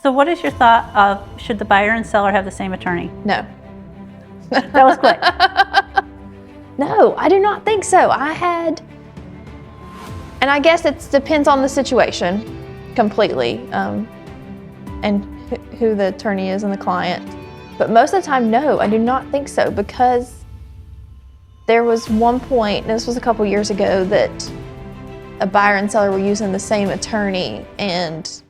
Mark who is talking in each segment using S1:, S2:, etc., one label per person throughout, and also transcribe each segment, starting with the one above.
S1: So what is your thought of, should the buyer and seller have the same attorney?
S2: No.
S1: That was quick.
S2: No, I do not think so. And I guess it depends on the situation completely, and who the attorney is and the client. But most of the time, no, I do not think so, because there was one point, and this was a couple years ago, that a buyer and seller were using the same attorney, and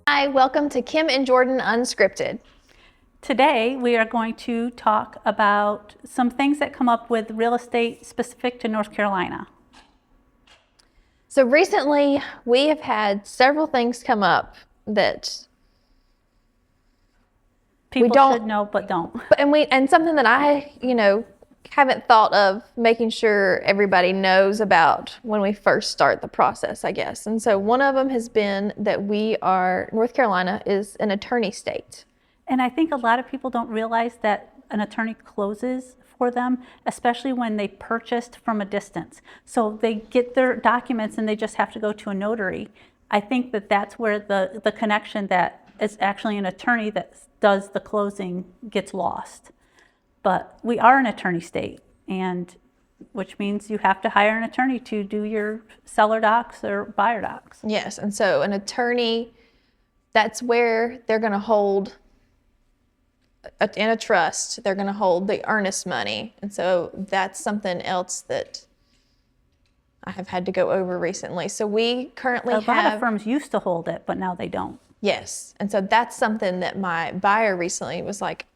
S2: Hi, welcome to Kim and Jordan Unscripted.
S1: Today we are going to talk about some things that come up with real estate specific to North Carolina.
S2: So recently we have had several things come up that
S1: People should know but don't.
S2: And something that I, haven't thought of making sure everybody knows about when we first start the process, I guess. And so one of them has been that North Carolina is an attorney state.
S1: And I think a lot of people don't realize that an attorney closes for them, especially when they purchased from a distance. So they get their documents and they just have to go to a notary. I think that that's where the connection that is actually an attorney that does the closing gets lost. But we are an attorney state, and which means you have to hire an attorney to do your seller docs or buyer docs.
S2: Yes, and so an attorney, that's where they're going to hold, in a trust, they're going to hold the earnest money. And so that's something else that I have had to go over recently. So we currently
S1: A lot of firms used to hold it, but now they don't.
S2: Yes, and so that's something that my buyer recently was like,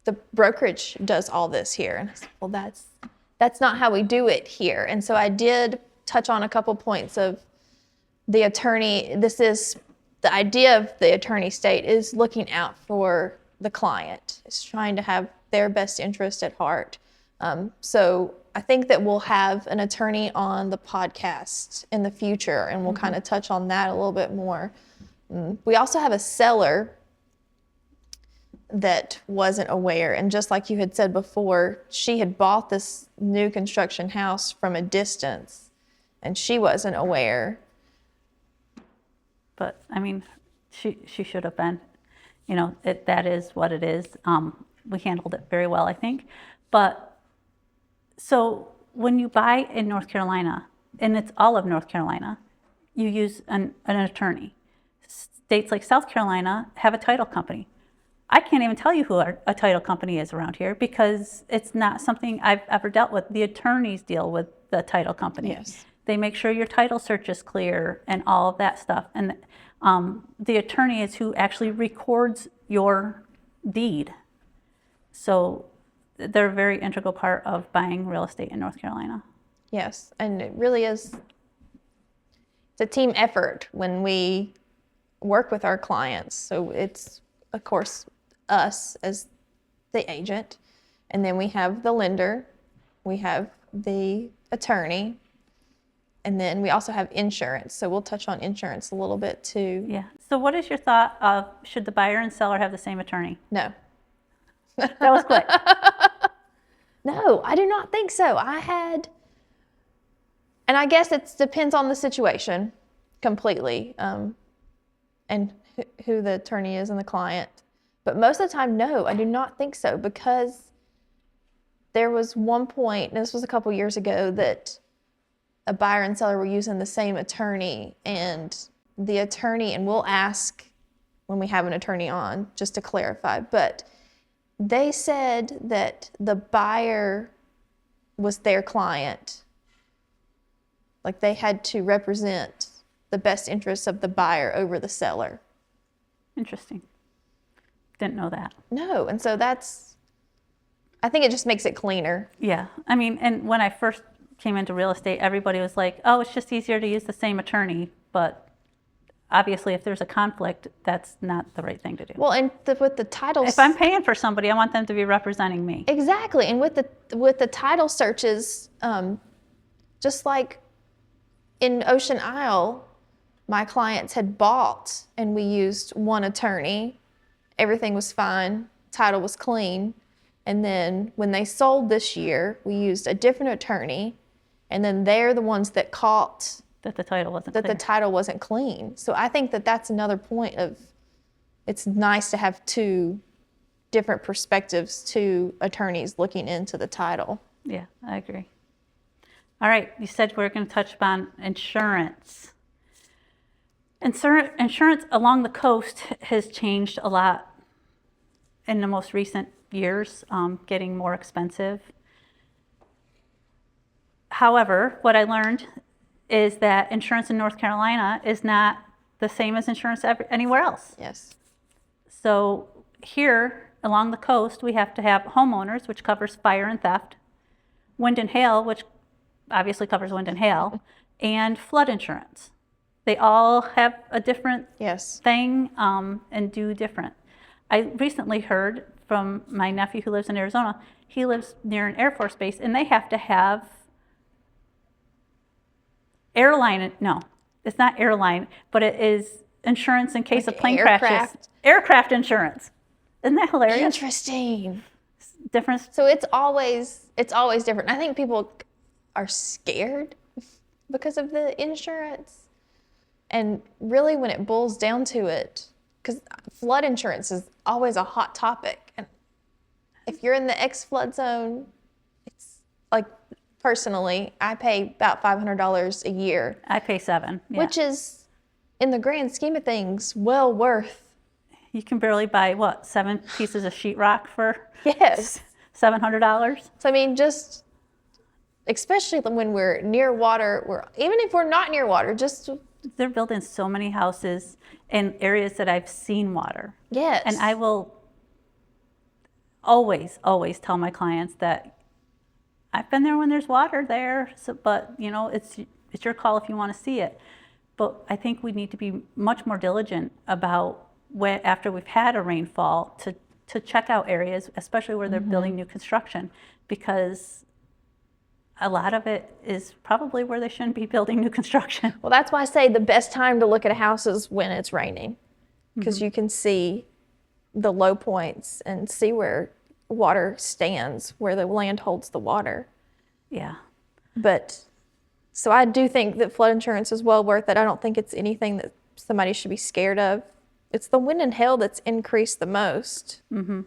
S2: the brokerage does all this here. And I said, well, that's not how we do it here. And so I did touch on a couple points of the attorney. The idea of the attorney state is looking out for the client. It's trying to have their best interest at heart. So I think that we'll have an attorney on the podcast in the future, and we'll kind of touch on that a little bit more. We also have a seller that wasn't aware, and just like you had said before, she had bought this new construction house from a distance, and she wasn't aware.
S1: But I mean, she should have been. That is what it is. We handled it very well, I think. But so when you buy in North Carolina, and it's all of North Carolina, you use an attorney. States like South Carolina have a title company. I can't even tell you who a title company is around here because it's not something I've ever dealt with. The attorneys deal with the title company.
S2: Yes.
S1: They make sure your title search is clear and all of that stuff. And the attorney is who actually records your deed. So they're a very integral part of buying real estate in North Carolina.
S2: Yes, and it really is, it's a team effort when we work with our clients. So it's, of course, us as the agent, and then we have the lender, we have the attorney, and then we also have insurance. So we'll touch on insurance a little bit too.
S1: Yeah. So what is your thought of, should the buyer and seller have the same attorney?
S2: No.
S1: That was quick.
S2: No, I do not think so. And I guess it depends on the situation completely, and who the attorney is and the client. But most of the time, no, I do not think so, because there was one point, and this was a couple years ago, that a buyer and seller were using the same attorney, and the attorney, and we'll ask when we have an attorney on just to clarify, but they said that the buyer was their client. Like they had to represent the best interests of the buyer over the seller.
S1: Interesting. Didn't know that.
S2: No, and so I think it just makes it cleaner.
S1: Yeah. I mean, and when I first came into real estate, everybody was like, oh, it's just easier to use the same attorney. But obviously, if there's a conflict, that's not the right thing to do.
S2: Well, and with the titles,
S1: if I'm paying for somebody, I want them to be representing me.
S2: Exactly. And with the title searches, just like in Ocean Isle, my clients had bought and we used one attorney. Everything was fine. Title was clean. And then when they sold this year, we used a different attorney. And then they're the ones that caught
S1: That the title wasn't
S2: that
S1: clear.
S2: the title wasn't clean. So I think that that's another point of it's nice to have two different perspectives, two attorneys looking into the title.
S1: Yeah, I agree. All right, you said we're going to touch upon insurance. Insurance along the coast has changed a lot in the most recent years, getting more expensive. However, what I learned is that insurance in North Carolina is not the same as insurance anywhere else.
S2: Yes.
S1: So here along the coast, we have to have homeowners, which covers fire and theft, wind and hail, which obviously covers wind and hail, and flood insurance. They all have a different
S2: Yes.
S1: thing and do different. I recently heard from my nephew who lives in Arizona. He lives near an Air Force base, and they have to have no, it's not airline, but it is insurance in case of plane crashes.
S2: Aircraft.
S1: Aircraft insurance. Isn't that hilarious?
S2: Interesting.
S1: Difference.
S2: So it's always different. I think people are scared because of the insurance. And really when it boils down to it, because flood insurance is always a hot topic. And if you're in the X-flood zone, it's like, personally, I pay about $500 a year.
S1: I pay $7. Yeah.
S2: Which is, in the grand scheme of things, well worth.
S1: You can barely buy, 7 pieces of sheetrock for
S2: Yes.
S1: $700?
S2: So, I mean, just, especially when we're near water, even if we're not near water, just.
S1: They're building so many houses in areas that I've seen water.
S2: Yes.
S1: And I will always tell my clients that I've been there when there's water there, but it's your call if you want to see it. But I think we need to be much more diligent about after we've had a rainfall to check out areas, especially where they're building new construction, because a lot of it is probably where they shouldn't be building new construction.
S2: Well, that's why I say the best time to look at a house is when it's raining, because you can see the low points and see where water stands, where the land holds the water.
S1: Yeah.
S2: But so I do think that flood insurance is well worth it. I don't think it's anything that somebody should be scared of. It's the wind and hail that's increased the most.
S1: Mm-hmm.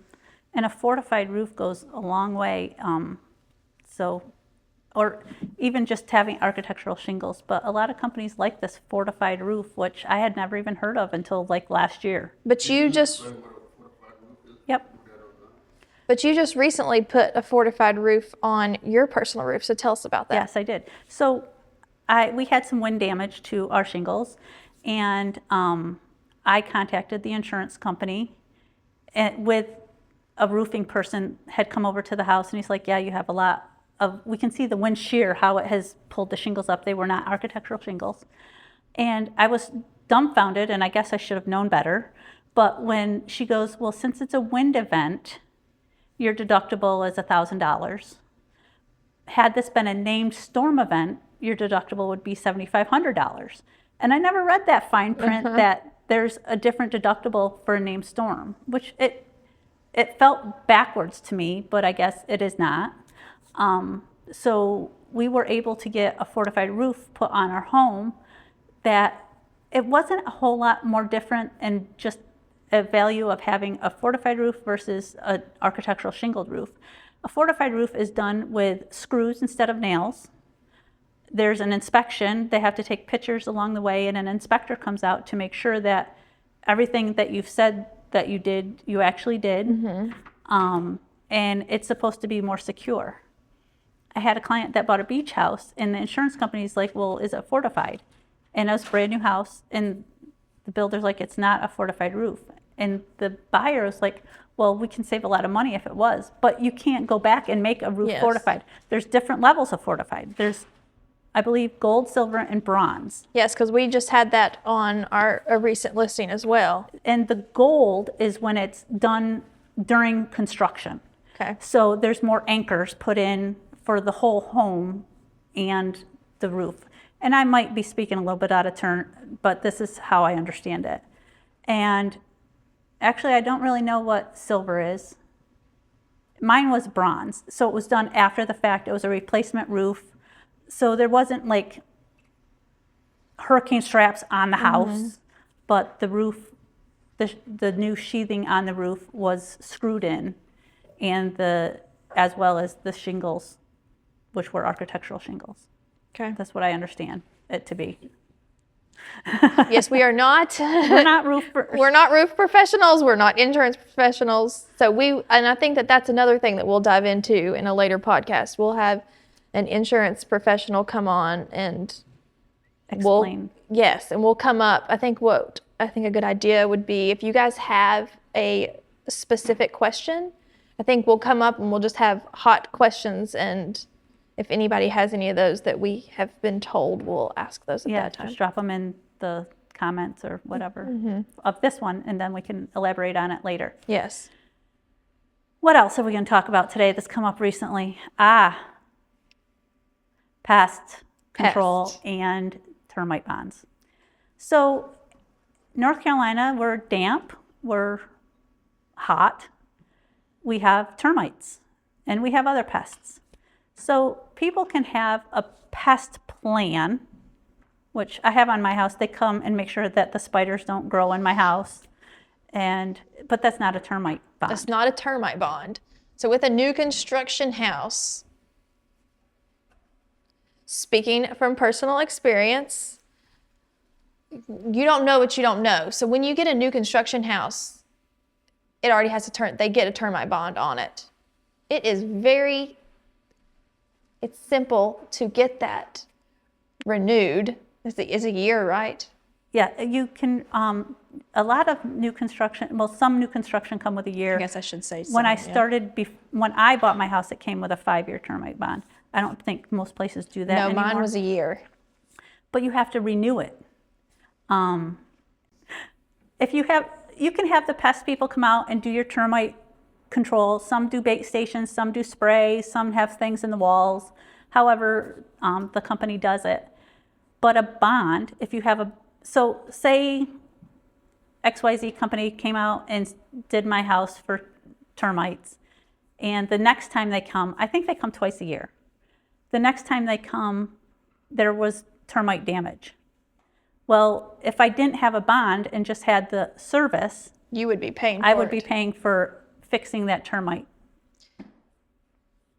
S1: And a fortified roof goes a long way. Or even just having architectural shingles. But a lot of companies like this fortified roof, which I had never even heard of until like last year.
S2: But you just
S1: Yep.
S2: But you just recently put a fortified roof on your personal roof, so tell us about that.
S1: Yes, I did. So we had some wind damage to our shingles, and I contacted the insurance company with a roofing person had come over to the house, and he's like, yeah, you have a lot of, we can see the wind shear, how it has pulled the shingles up. They were not architectural shingles. And I was dumbfounded, and I guess I should have known better. But when she goes, well, since it's a wind event, your deductible is $1,000. Had this been a named storm event, your deductible would be $7,500. And I never read that fine print that there's a different deductible for a named storm, which it felt backwards to me, but I guess it is not. So we were able to get a fortified roof put on our home that it wasn't a whole lot more different in just a value of having a fortified roof versus an architectural shingled roof. A fortified roof is done with screws instead of nails. There's an inspection. They have to take pictures along the way, and an inspector comes out to make sure that everything that you've said that you did, you actually did. Mm-hmm. And it's supposed to be more secure. I had a client that bought a beach house, and the insurance company's like, well, is it fortified? And it was a brand new house, and the builder's like, it's not a fortified roof. And the buyer was like, well, we can save a lot of money if it was, but you can't go back and make a roof fortified. There's different levels of fortified. There's, I believe, gold, silver, and bronze.
S2: Yes, because we just had that on a recent listing as well.
S1: And the gold is when it's done during construction.
S2: Okay.
S1: So there's more anchors put in for the whole home and the roof. And I might be speaking a little bit out of turn, but this is how I understand it. And actually, I don't really know what silver is. Mine was bronze, so it was done after the fact. It was a replacement roof. So there wasn't like hurricane straps on the house, but the roof, the new sheathing on the roof was screwed in, and as well as the shingles, which were architectural shingles.
S2: Okay.
S1: That's what I understand it to be.
S2: Yes, we are not.
S1: We're not
S2: We're not roof professionals. We're not insurance professionals. And I think that that's another thing that we'll dive into in a later podcast. We'll have an insurance professional come on and
S1: explain.
S2: And we'll come up. I think a good idea would be if you guys have a specific question, I think we'll come up and we'll just have hot questions, and if anybody has any of those that we have been told, we'll ask those at that time.
S1: Just drop them in the comments or whatever of this one, and then we can elaborate on it later.
S2: Yes.
S1: What else are we going to talk about today that's come up recently? Pest control and termite bonds. So North Carolina, we're damp, we're hot, we have termites, and we have other pests. So people can have a pest plan, which I have on my house. They come and make sure that the spiders don't grow in my house, but that's not a termite bond.
S2: That's not a termite bond. So with a new construction house, speaking from personal experience, you don't know what you don't know. So when you get a new construction house, it already has they get a termite bond on it. It's simple to get that renewed. It's a year, right?
S1: Yeah, you can, a lot of new construction, some new construction come with a year.
S2: I guess I should say so.
S1: When I bought my house, it came with a 5-year termite bond. I don't think most places do that anymore.
S2: No, mine was a year.
S1: But you have to renew it. You can have the pest people come out and do your termite control. Some do bait stations, some do spray, some have things in the walls. However, the company does it. But a bond, if you have so say XYZ company came out and did my house for termites, and the next time they come, I think they come twice a year. The next time they come, there was termite damage. Well, if I didn't have a bond and just had the service,
S2: you would be paying for
S1: I would be paying for fixing that termite.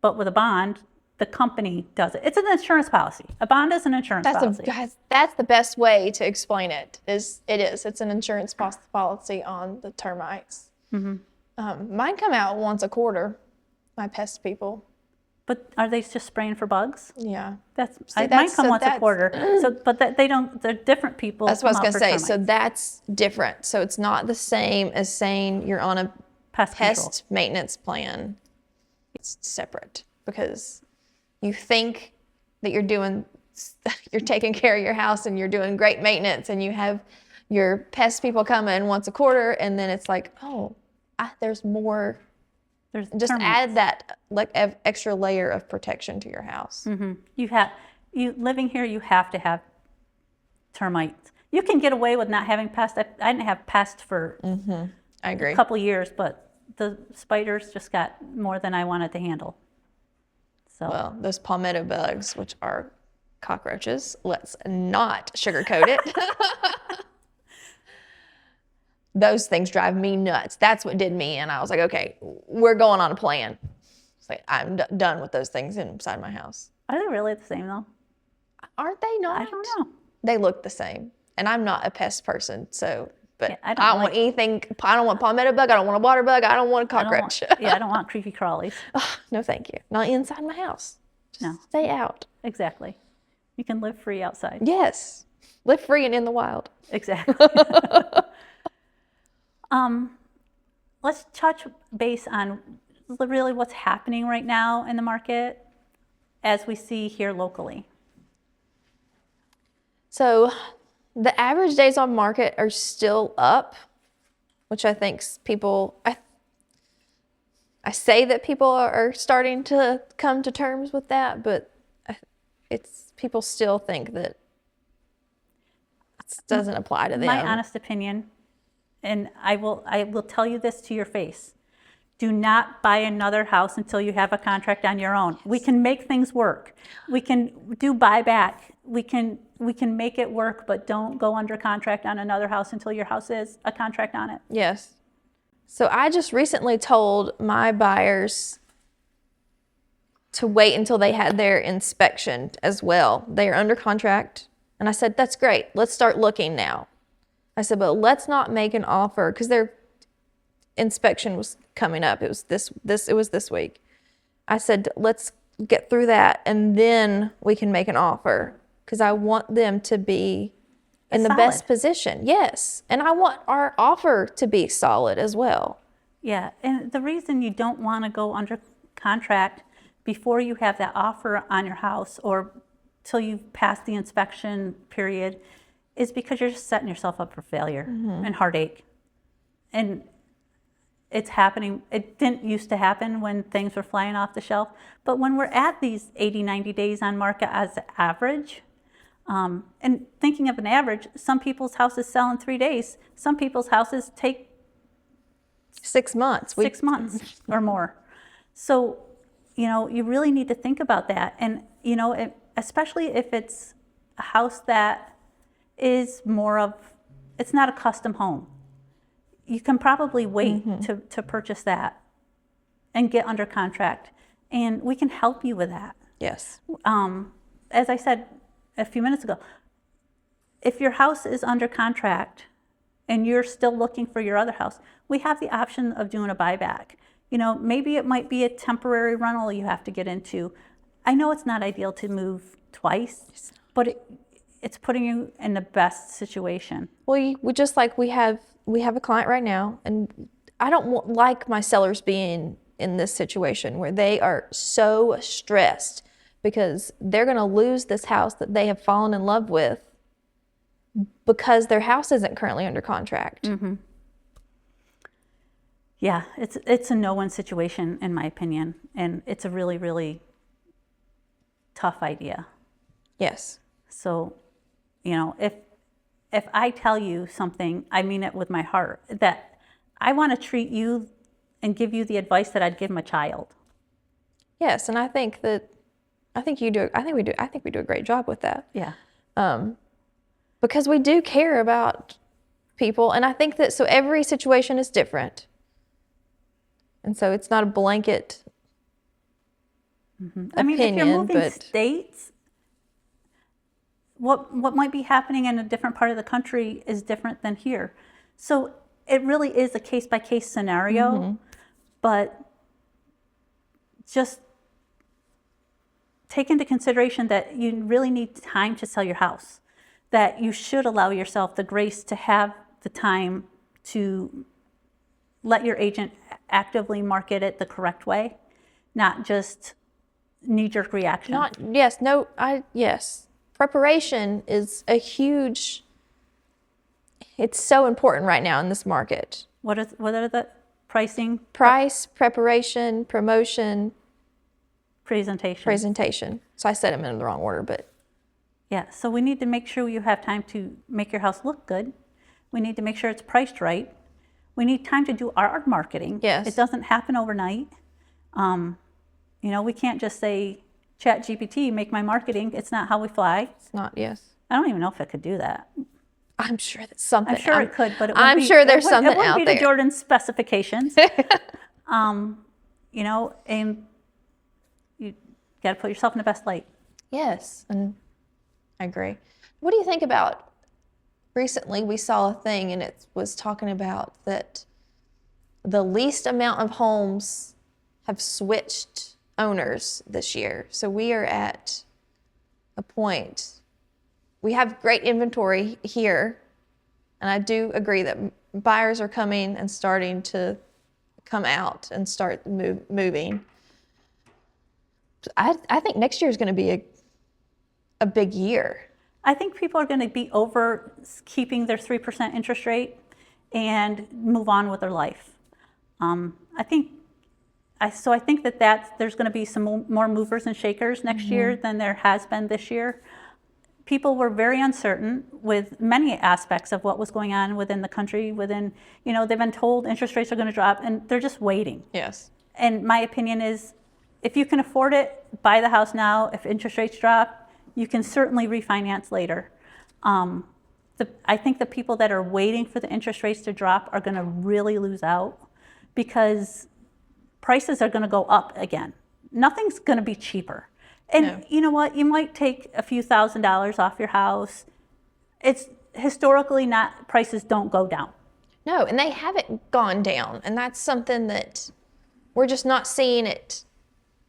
S1: But with a bond, the company does it. It's an insurance policy. A bond is an insurance policy.
S2: That's the best way to explain it. It's an insurance policy on the termites. Mine come out once a quarter, my pest people.
S1: But are they just spraying for bugs?
S2: Yeah.
S1: Mine come once a quarter. But they're different people.
S2: That's what I was going to say. So that's different. So it's not the same as saying you're on a pest maintenance plan. It's separate because you think that you're taking care of your house and you're doing great maintenance, and you have your pest people come in once a quarter, and then it's like, there's more. Just termites. Add that extra layer of protection to your house.
S1: Living here, you have to have termites. You can get away with not having pests. I didn't have pests for
S2: I agree.
S1: a couple of years, but the spiders just got more than I wanted to handle.
S2: Well, those palmetto bugs, which are cockroaches, let's not sugarcoat it. Those things drive me nuts. That's what did me. And I was like, okay, we're going on a plan. It's like, I'm done with those things inside my house.
S1: Are they really the same though?
S2: Aren't they not?
S1: I don't know.
S2: They look the same. And I'm not a pest person, but I
S1: don't
S2: want anything. I don't want palmetto bug. I don't want a water bug. I don't want a cockroach.
S1: I don't want creepy crawlies.
S2: No, thank you. Not inside my house. Just stay out.
S1: Exactly. You can live free outside.
S2: Yes. Live free and in the wild.
S1: Exactly. Let's touch base on really what's happening right now in the market as we see here locally.
S2: So the average days on market are still up, which I think I say that people are starting to come to terms with that, but people still think that it doesn't apply to them.
S1: My honest opinion, and I will tell you this to your face. Do not buy another house until you have a contract on your own. We can make things work. We can do buyback. We can make it work, but don't go under contract on another house until your house is a contract on it.
S2: Yes. So I just recently told my buyers to wait until they had their inspection as well. They are under contract. And I said, that's great. Let's start looking now. I said, but let's not make an offer because their inspection was coming up. It was this week. I said, let's get through that and then we can make an offer because I want them to be in the best position. Yes. And I want our offer to be solid as well.
S1: Yeah. And the reason you don't want to go under contract before you have that offer on your house or till you've passed the inspection period is because you're just setting yourself up for failure and heartache. And it's happening. It didn't used to happen when things were flying off the shelf. But when we're at these 80, 90 days on market as average, and thinking of an average, some people's houses sell in 3 days. Some people's houses take
S2: 6 months.
S1: 6 months or more. So, you really need to think about that. And, especially if it's a house that is it's not a custom home. You can probably wait to purchase that and get under contract. And we can help you with that.
S2: Yes.
S1: As I said a few minutes ago, if your house is under contract and you're still looking for your other house, we have the option of doing a buyback. Maybe it might be a temporary rental you have to get into. I know it's not ideal to move twice, but it's putting you in the best situation.
S2: Well, we just like we have a client right now, and I don't like my sellers being in this situation where they are so stressed because they're going to lose this house that they have fallen in love with because their house isn't currently under contract.
S1: Mm-hmm. Yeah, it's a no-win situation in my opinion, and it's a really, really tough idea.
S2: Yes.
S1: So, if I tell you something, I mean it with my heart, that I want to treat you and give you the advice that I'd give my child.
S2: Yes, and I think we do a great job with that.
S1: Yeah.
S2: Because we do care about people, and I think that so every situation is different. And so it's not a blanket opinion.
S1: I mean, if you're moving states, what might be happening in a different part of the country is different than here. So it really is a case-by-case scenario, but just take into consideration that you really need time to sell your house, that you should allow yourself the grace to have the time to let your agent actively market it the correct way, not just knee-jerk reaction.
S2: Yes. Preparation is it's so important right now in this market.
S1: What are the pricing?
S2: Price, preparation, promotion,
S1: Presentation.
S2: So I said them in the wrong order, but.
S1: Yeah, so we need to make sure you have time to make your house look good. We need to make sure it's priced right. We need time to do our marketing.
S2: Yes.
S1: It doesn't happen overnight. We can't just say, ChatGPT, make my marketing. It's not how we fly.
S2: It's not, yes.
S1: I don't even know if it could do that.
S2: I'm sure that's something.
S1: I'm sure it could, but
S2: I'm sure there's something out there.
S1: It wouldn't be to Jordan's specifications. And you got to put yourself in the best light.
S2: Yes, and I agree. What do you think about, recently we saw a thing and it was talking about that the least amount of homes have switched owners this year. So we are at a point, we have great inventory here, and I do agree that buyers are coming and starting to come out and start moving. I think next year is going to be a big year.
S1: I think people are going to be over keeping their 3% interest rate and move on with their life. I think that there's going to be some more movers and shakers next year than there has been this year. people were very uncertain with many aspects of what was going on within the country, within, they've been told interest rates are going to drop and they're just waiting.
S2: Yes.
S1: And my opinion is, if you can afford it, buy the house now. If interest rates drop, you can certainly refinance later. I think the people that are waiting for the interest rates to drop are going to really lose out, because prices are going to go up again. Nothing's going to be cheaper. And
S2: No.
S1: you know what? You might take a few $1,000s off your house. It's historically not, prices don't go down.
S2: No, and they haven't gone down. And that's something that we're just not seeing it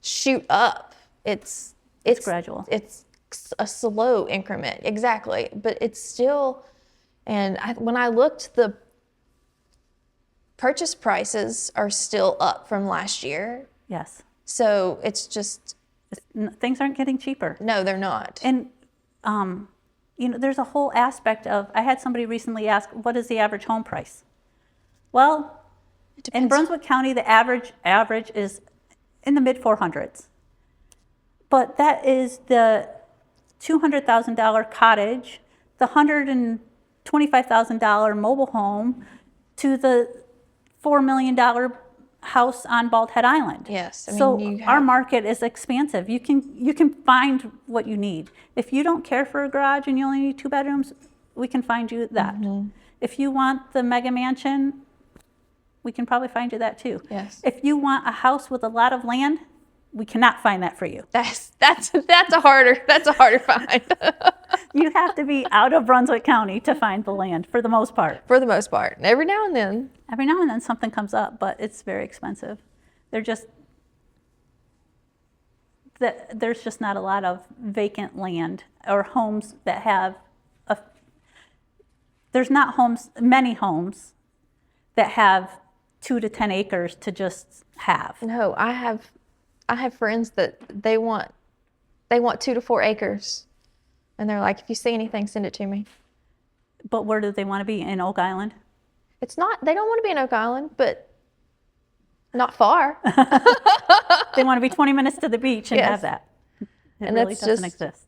S2: shoot up. It's
S1: gradual.
S2: It's a slow increment. Exactly. But it's still, and when I looked, the purchase prices are still up from last year.
S1: Yes.
S2: So it's just,
S1: Things aren't getting cheaper.
S2: no, they're not.
S1: And, there's a whole aspect of, I had somebody recently ask, what is the average home price? Well,
S2: It
S1: in
S2: depends.
S1: Brunswick County, the average is in the mid 400s. But that is the $200,000 cottage, the $125,000 mobile home, to the $4 million house on Bald Head Island.
S2: Yes, I mean,
S1: so
S2: you
S1: our
S2: have-
S1: market is expansive. You can find what you need. If you don't care for a garage and you only need 2 bedrooms, we can find you that.
S2: Mm-hmm.
S1: If you want the mega mansion, we can probably find you that too.
S2: Yes.
S1: If you want a house with a lot of land, we cannot find that for you.
S2: That's a harder find.
S1: You have to be out of Brunswick County to find the land for the most part.
S2: For the most part. And every now and then.
S1: Every now and then something comes up, but it's very expensive. There's just not a lot of vacant land or homes that have there's not many homes that have 2 to 10 acres to just have.
S2: No, I have friends that they want 2 to 4 acres. And they're like, if you see anything, send it to me.
S1: But where do they want to be? In Oak Island?
S2: They don't want to be in Oak Island, but not far.
S1: They want to be 20 minutes to the beach and
S2: Yes.
S1: have that. It
S2: And
S1: really
S2: that's
S1: doesn't
S2: just-
S1: exist.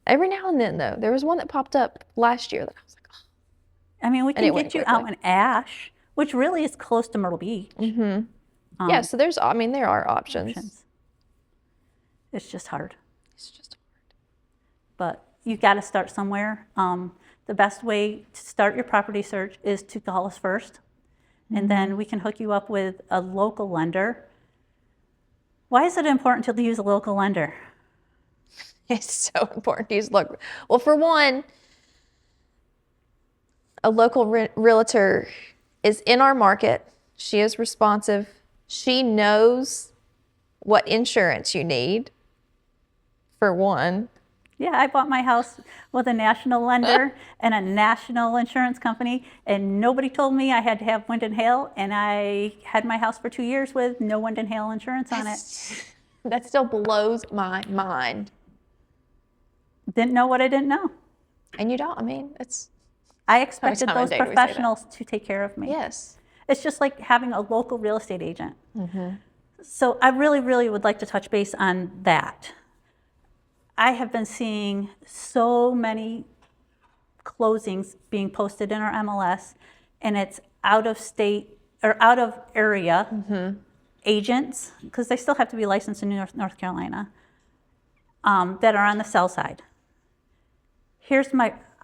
S2: Every now and then, though, there was one that popped up last year that I was like, oh.
S1: I mean, we
S2: And it
S1: can
S2: went
S1: get you out
S2: quickly.
S1: in Ash, which really is close to Myrtle Beach.
S2: Yeah, so there are options.
S1: It's just hard.
S2: It's just
S1: But you got to start somewhere. The best way to start your property search is to call us first, and then we can hook you up with a local lender. Why is it important to use a local lender?
S2: It's so important to use local. Well, for one, a local realtor is in our market. She is responsive. She knows what insurance you need, for one.
S1: Yeah, I bought my house with a national lender and a national insurance company, and nobody told me I had to have wind and hail, and I had my house for 2 years with no wind and hail insurance on it.
S2: That still blows my mind.
S1: Didn't know what I didn't know.
S2: And you don't, I mean, it's,
S1: I expected
S2: time of
S1: those
S2: day do we say that?
S1: professionals to take care of me.
S2: yes.
S1: It's just like having a local real estate agent.
S2: Mm-hmm.
S1: So I really, really would like to touch base on that. I have been seeing so many closings being posted in our MLS, and it's out of state or out of area agents, because they still have to be licensed in North Carolina, that are on the sell side.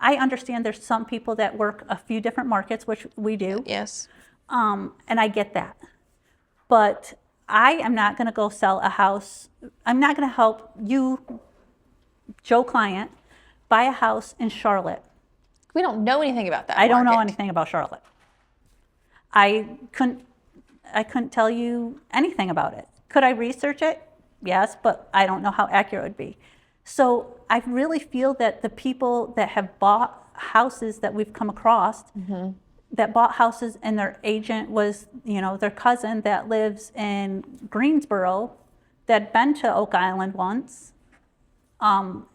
S1: I understand there's some people that work a few different markets, which we do.
S2: Yes.
S1: And I get that. But I am not going to go sell a house. I'm not going to help you, Joe client, buy a house in Charlotte.
S2: We don't know anything about that.
S1: I don't know
S2: market.
S1: anything about Charlotte. I couldn't tell you anything about it. Could I research it? Yes, but I don't know how accurate it would be. So I really feel that the people that have bought houses that we've come across, that bought houses and their agent was, their cousin that lives in Greensboro, that'd been to Oak Island once,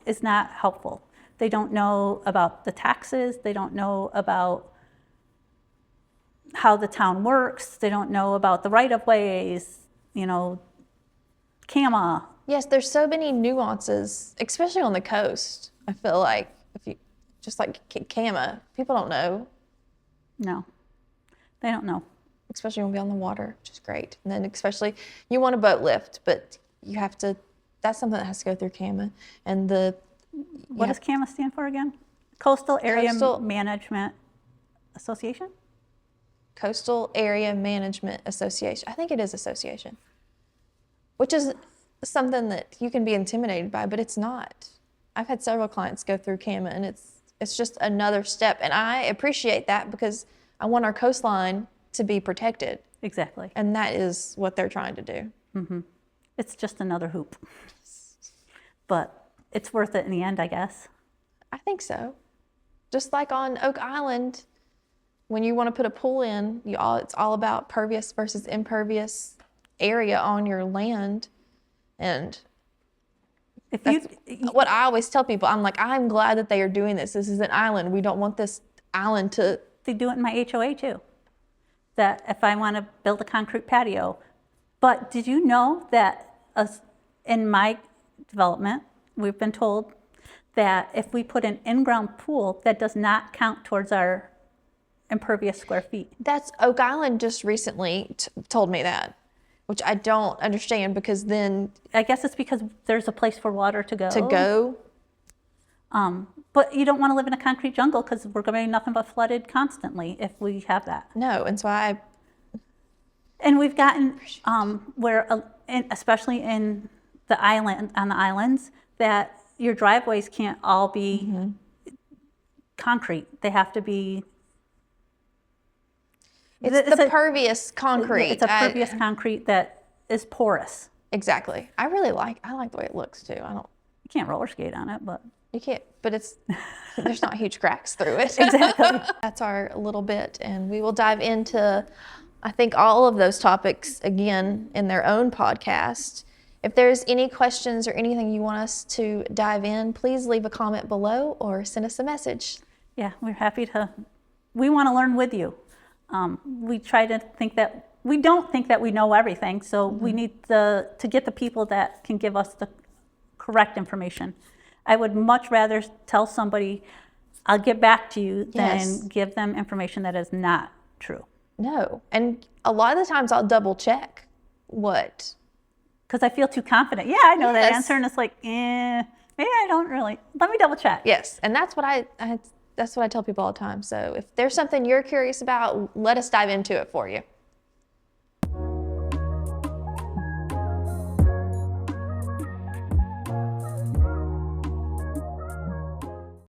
S1: is not helpful. They don't know about the taxes. They don't know about how the town works. They don't know about the right-of-ways, CAMA,
S2: Yes, there's so many nuances, especially on the coast. I feel like if you just like CAMA, people don't know,
S1: No, they don't know.
S2: especially when we on the water, which is great. And then especially you want a boat lift, but you have to. That's something that has to go through CAMA. And
S1: What does CAMA stand for again? Coastal Area Management Association?
S2: Coastal Area Management Association. I think it is association, which is something that you can be intimidated by, but it's not. I've had several clients go through CAMA, and it's just another step. And I appreciate that because I want our coastline to be protected.
S1: Exactly.
S2: And that is what they're trying to do.
S1: Mm-hmm. It's just another hoop. But it's worth it in the end, I guess.
S2: I think so. Just like on Oak Island, when you want to put a pool in, it's all about pervious versus impervious area on your land. And what I always tell people, I'm like, I'm glad that they are doing this. This is an island. We don't want this island to...
S1: They do it in my HOA too. That if I want to build a concrete patio. But did you know that in my development, we've been told that if we put an in-ground pool, that does not count towards our impervious square feet.
S2: That's Oak Island just recently told me that, which I don't understand because then...
S1: I guess it's because there's a place for water to go. But you don't want to live in a concrete jungle because we're going to be nothing but flooded constantly if we have that.
S2: No, and so
S1: And we've gotten especially in the island, on the islands, that your driveways can't all be concrete. They have to be...
S2: It's the pervious concrete.
S1: It's a pervious concrete that is porous.
S2: Exactly. I like the way it looks too.
S1: You can't roller skate on it, but...
S2: You can't, but there's not huge cracks through it.
S1: Exactly.
S2: That's our little bit, and we will dive into, I think, all of those topics again in their own podcast. If there's any questions or anything you want us to dive in, please leave a comment below or send us a message.
S1: Yeah, we're happy to. We want to learn with you. We try to think that we don't think that we know everything, so we need to get the people that can give us the correct information. I would much rather tell somebody, I'll get back to you, than give them information that is not true.
S2: No, and a lot of the times I'll double check what.
S1: Because I feel too confident. Yeah, I know that answer, and it's like, maybe I don't really. Let me double check.
S2: Yes, and that's what I tell people all the time. So if there's something you're curious about, let us dive into it for you.